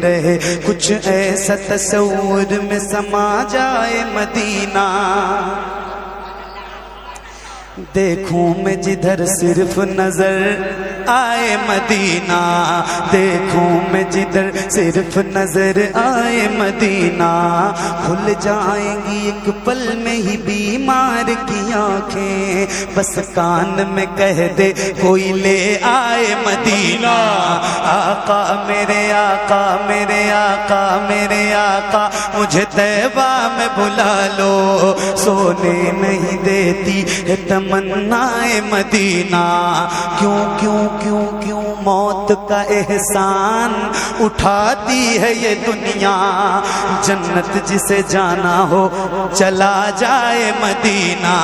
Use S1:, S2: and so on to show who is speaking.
S1: رہے کچھ ایسا تصور میں سما جائے مدینہ. دیکھوں میں جدھر صرف نظر آئے مدینہ، دیکھوں میں جدھر صرف نظر آئے مدینہ. کھل جائیں گی ایک پل میں ہی بیمار کی آنکھیں، بس کان میں کہہ دے کوئی لے آئے مدینہ. آقا میرے آقا میرے آقا میرے آقا مجھے طیبہ میں بلا لو، سونے نہیں دیتی ہے تمنا مدینہ. کیوں کیوں کیوں کیوں موت کا احسان اٹھاتی ہے یہ دنیا، جنت جسے جانا ہو چلا جائے مدینہ.